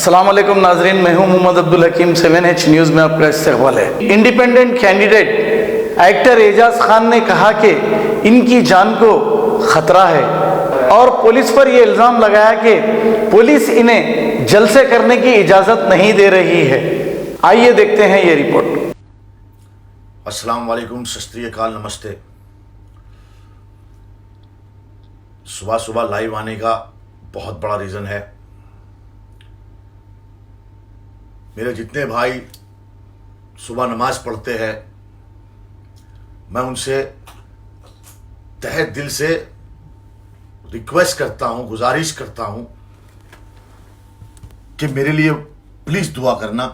अस्सलाम वालेकुम नाजरीन, मैं हूं मोहम्मद अब्दुल हकीम। 7H न्यूज़ में आपका इस्तकबाल है। Independent candidate actor Ajaz Khan ने कहा कि इनकी जान को खतरा है और पुलिस पर यह इल्ज़ाम लगाया कि पुलिस इन्हें जलसे करने की इजाज़त नहीं दे रही है। आइए देखते हैं ये रिपोर्ट। अस्सलाम वालेकुम, सत श्री अकाल, नमस्ते। सुबह सुबह लाइव आने का बहुत बड़ा रीज़न है। मेरे जितने भाई सुबह नमाज पढ़ते हैं, मैं उनसे तहे दिल से रिक्वेस्ट करता हूं, गुजारिश करता हूं कि मेरे लिए प्लीज दुआ करना।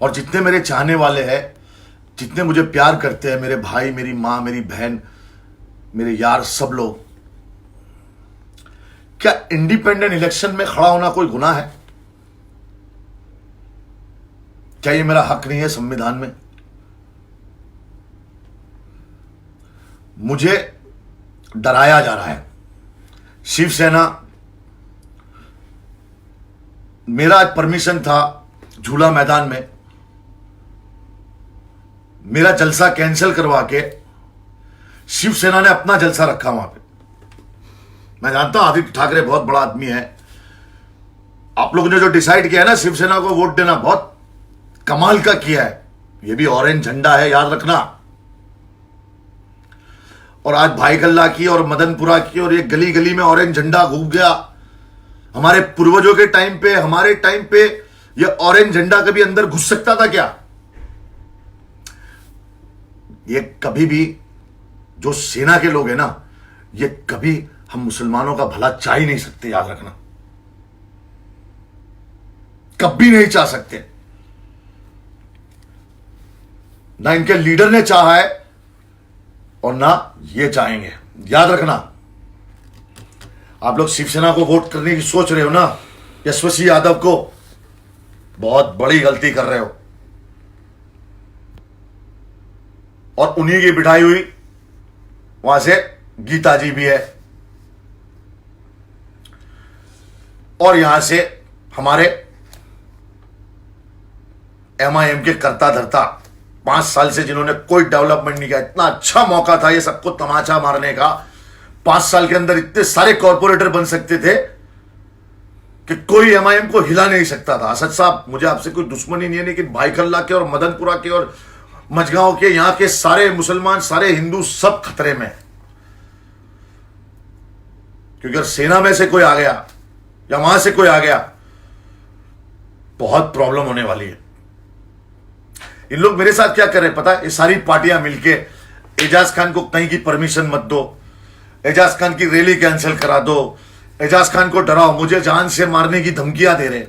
और जितने मेरे चाहने वाले हैं, जितने मुझे प्यार करते हैं, मेरे भाई, मेरी माँ, मेरी बहन, मेरे यार, सब लोग, क्या इंडिपेंडेंट इलेक्शन में खड़ा होना कोई गुनाह है? क्या ये मेरा हक नहीं है संविधान में? मुझे डराया जा रहा है। शिवसेना, मेरा आज परमिशन था झूला मैदान में, मेरा जलसा कैंसिल करवा के शिवसेना ने अपना जलसा रखा वहां पे। मैं जानता हूं आदित्य ठाकरे बहुत बड़ा आदमी है। आप लोगों ने जो डिसाइड किया है ना शिवसेना को वोट देना, बहुत कमाल का किया है। ये भी ऑरेंज झंडा है, याद रखना। और आज भाई कल्ला की और मदनपुरा की और ये गली गली में ऑरेंज झंडा घूम गया। हमारे पूर्वजों के टाइम पे, हमारे टाइम पे ये ऑरेंज झंडा कभी अंदर घुस सकता था क्या? ये कभी भी, जो सेना के लोग हैं ना, ये कभी हम मुसलमानों का भला चाह ही नहीं सकते, याद रखना। कभी नहीं चाह सकते। ना इनके लीडर ने चाहा है और ना ये चाहेंगे, याद रखना। आप लोग शिवसेना को वोट करने की सोच रहे हो ना, यशस्वी यादव को, बहुत बड़ी गलती कर रहे हो। और उन्हीं की बिठाई हुई वहां से गीता जी भी है, और यहां से हमारे MIM के करता धरता 5 साल से जिन्होंने कोई डेवलपमेंट नहीं किया। इतना अच्छा मौका था ये सबको तमाचा मारने का। 5 साल के अंदर इतने सारे कॉर्पोरेटर बन सकते थे कि कोई MIM को हिला नहीं सकता था। असद साहब, मुझे आपसे कोई दुश्मनी नहीं है, लेकिन भाई कल्ला के और मदनपुरा के और मझगांव के, यहां के सारे मुसलमान, सारे हिंदू, सब खतरे में। क्योंकि अगर सेना में से कोई आ गया या वहां से कोई आ गया, बहुत प्रॉब्लम होने वाली है। इन लोग मेरे साथ क्या कर रहे हैं पता है? ये सारी पार्टियां मिलके एजाज खान को कहीं की परमिशन मत दो, एजाज खान की रैली कैंसिल करा दो, एजाज खान को डराओ, मुझे जान से मारने की धमकियां दे रहे।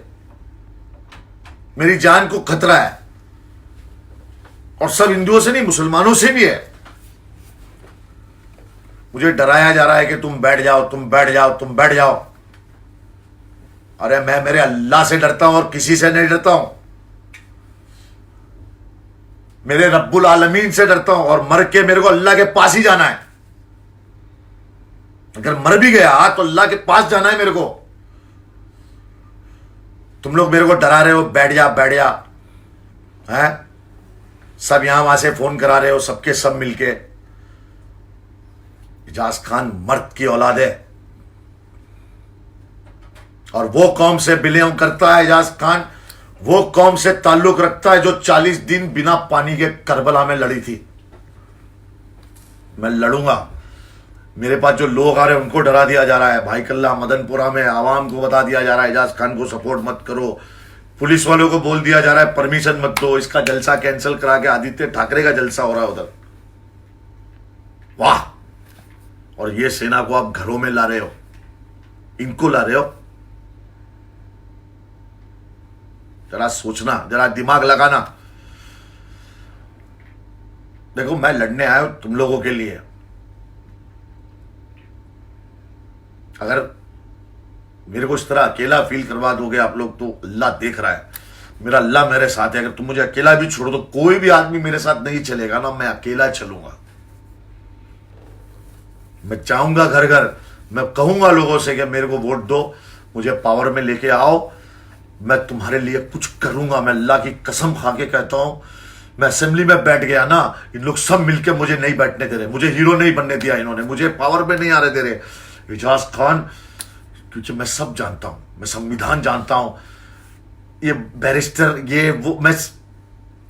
मेरी जान को खतरा है। और सब हिंदुओं से नहीं, मुसलमानों से भी है। मुझे डराया जा रहा है कि तुम बैठ जाओ, तुम बैठ जाओ, तुम बैठ जाओ। अरे मैं मेरे अल्लाह से डरता हूं और किसी से नहीं डरता हूं। मेरे रब्बुल आलमीन से डरता हूं, और मर के मेरे को अल्लाह के पास ही जाना है। अगर मर भी गया तो अल्लाह के पास जाना है मेरे को। तुम लोग मेरे को डरा रहे हो, बैठ जा, बैठ जा, हैं? सब यहां वहां से फोन करा रहे हो, सबके सब मिलके। एजाज खान मर्द की औलाद है और वो कौम से बिलोंग करता है। एजाज खान वो कौम से ताल्लुक रखता है जो 40 दिन बिना पानी के करबला में लड़ी थी। मैं लड़ूंगा। मेरे पास जो लोग आ रहे हैं उनको डरा दिया जा रहा है। भाई कल्ला, मदनपुरा में आवाम को बता दिया जा रहा है एजाज खान को सपोर्ट मत करो। पुलिस वालों को बोल दिया जा रहा है परमिशन मत दो, इसका जलसा कैंसिल करा के आदित्य ठाकरे का जलसा हो रहा है उधर। वाह! और ये सेना को आप घरों में ला रहे हो, इनको ला रहे हो। जरा सोचना, जरा दिमाग लगाना। देखो, मैं लड़ने आया हूं तुम लोगों के लिए। अगर मेरे को इस तरह अकेला फील करवा दोगे आप लोग, तो अल्लाह देख रहा है, मेरा अल्लाह मेरे साथ है। अगर तुम मुझे अकेला भी छोड़ो तो कोई भी आदमी मेरे साथ नहीं चलेगा ना, मैं अकेला चलूंगा। मैं चाहूंगा घर घर, मैं कहूंगा लोगों से कि मेरे को वोट दो, मुझे पावर में लेके आओ, मैं तुम्हारे लिए कुछ करूंगा। मैं अल्लाह की कसम खा के कहता हूं, मैं असेंबली में बैठ गया ना, इन लोग सब मिलके मुझे नहीं बैठने दे रहे, मुझे हीरो नहीं बनने दिया इन्होंने, मुझे पावर में नहीं आने दे रहे। एजाज खान, क्योंकि मैं सब जानता हूं, मैं संविधान जानता हूं, ये बैरिस्टर ये वो, मैं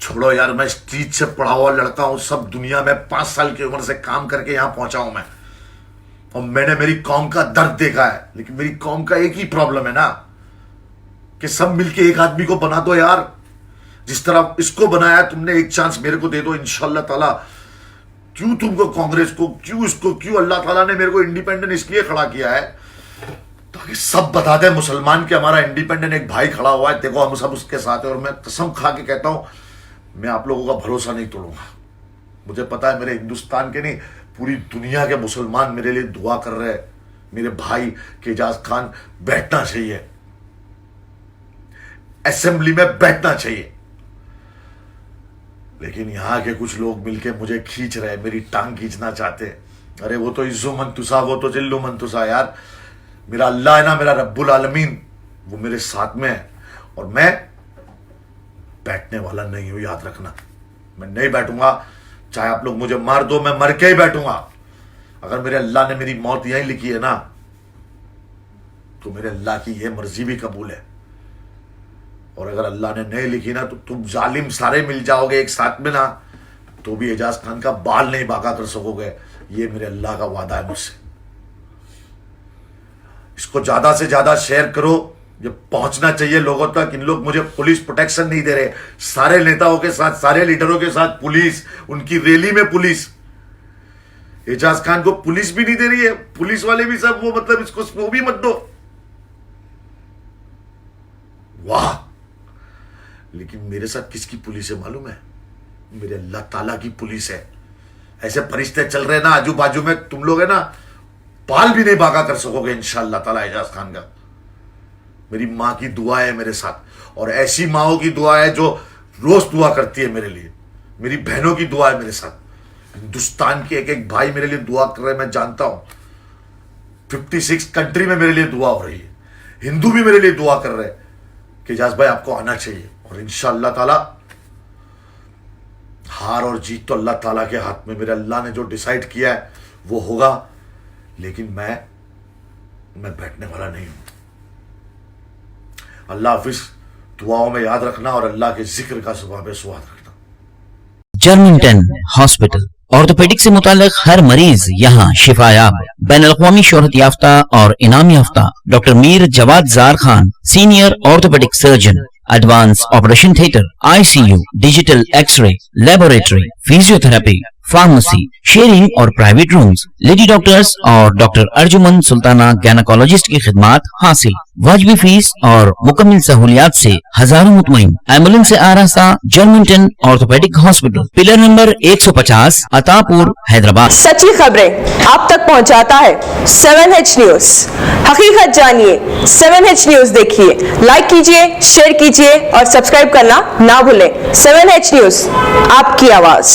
छोड़ो यार, मैं स्ट्रीट से पढ़ा हुआ लड़का हूं, सब दुनिया में 5 साल की उम्र से काम करके यहां पहुंचा हूं मैं, और मैंने मेरी कौम का दर्द देखा है। लेकिन मेरी कौम का एक ही प्रॉब्लम है ना, कि सब मिलके एक आदमी को बना दो यार, जिस तरह इसको बनाया तुमने, एक चांस मेरे को दे दो इंशाल्लाह ताला। क्यों तुमको कांग्रेस को, क्यों इसको, क्यों अल्लाह ताला ने मेरे को इंडिपेंडेंट इसलिए खड़ा किया है ताकि सब बता दे मुसलमान के हमारा इंडिपेंडेंट एक भाई खड़ा हुआ है, देखो हम सब उसके साथ है। और मैं कसम खा के कहता हूं, मैं आप लोगों का भरोसा नहीं तोड़ूंगा। मुझे पता है मेरे हिंदुस्तान के नहीं, पूरी दुनिया के मुसलमान मेरे लिए दुआ कर रहे हैं, मेरे भाई के एजाज खान बैठना चाहिए, असेंबली में बैठना चाहिए। लेकिन यहां के कुछ लोग मिलके मुझे खींच रहे, मेरी टांग खींचना चाहते। अरे वो तो इज्जो मंतुसा, वो तो जिल्लू मंतुसा यार। मेरा अल्लाह है ना, मेरा रब्बुल आलमीन, वो मेरे साथ में है, और मैं बैठने वाला नहीं हूं, याद रखना। मैं नहीं बैठूंगा, चाहे आप लोग मुझे मार दो, मैं मर के ही बैठूंगा। अगर मेरे अल्लाह ने मेरी मौत यहीं लिखी है ना, तो मेरे अल्लाह की यह मर्जी भी कबूल है। और अगर अल्लाह ने नहीं लिखी ना, तो तुम जालिम सारे मिल जाओगे एक साथ में ना, तो भी एजाज खान का बाल नहीं बाका कर सकोगे। ये मेरे अल्लाह का वादा है मुझसे। इसको ज्यादा से ज्यादा शेयर करो, ये पहुंचना चाहिए लोगों तक। इन लोग मुझे पुलिस प्रोटेक्शन नहीं दे रहे, सारे नेताओं के साथ, सारे लीडरों के साथ पुलिस, उनकी रैली में पुलिस। एजाज खान को पुलिस भी नहीं दे रही है, पुलिस वाले भी सब वो, मतलब इसको वो भी मत दो। वाह! लेकिन मेरे साथ किसकी पुलिस है मालूम है? मेरे अल्लाह ताला की पुलिस है। ऐसे फरिश्ते चल रहे ना आजू बाजू में, तुम लोग है ना बाल भी नहीं बागा कर सकोगे इंशाअल्लाह ताला एजाज खान का। मेरी माँ की दुआ है मेरे साथ, और ऐसी माओं की दुआ है जो रोज दुआ करती है मेरे लिए। मेरी बहनों की दुआ है मेरे साथ। हिंदुस्तान के एक एक भाई मेरे लिए दुआ कर रहे हैं, मैं जानता हूं। 56 कंट्री में मेरे लिए दुआ हो रही है, हिंदू भी मेरे लिए दुआ कर रहे हैं कि एजाज भाई आपको आना चाहिए। और इंशाअल्लाह ताला हार और जीत तो अल्लाह ताला के हाथ में, मेरे अल्लाह ने जो डिसाइड किया है वो होगा। लेकिन मैं बैठने वाला नहीं हूं। अल्लाह हाफिज, दुआओं में याद रखना, और अल्लाह के जिक्र का सुबह पे स्वाद रखना। जर्मनटन हॉस्पिटल, ऑर्थोपेडिक से मुताल्लिक हर मरीज यहाँ शिफायाब। बैनुल-अक़वामी शोहरत याफ्ता और इनाम याफ्ता doctor Mir Jawad Zar Khan, senior orthopaedic surgeon, advance operation theatre, ICU, digital x-ray, laboratory, physiotherapy, pharmacy, sharing और प्राइवेट रूम्स, लेडी डॉक्टर्स और डॉक्टर अर्जुमन सुल्ताना गायनेकोलॉजिस्ट की खिदमात हासिल। वाजिबी फीस और मुकम्मल सहूलियात से हजारों मुतमईन। एम्बुलेंस से आरास्ता Germanton orthopaedic hospital, pillar number 150, Attapur, Hyderabad. सच्ची खबरें आप तक पहुंचाता है 7H न्यूज। हकीकत जानिए, 7H न्यूज देखिए, लाइक कीजिए, शेयर कीजिए और सब्सक्राइब करना ना भूलें। 7H न्यूज, आपकी आवाज।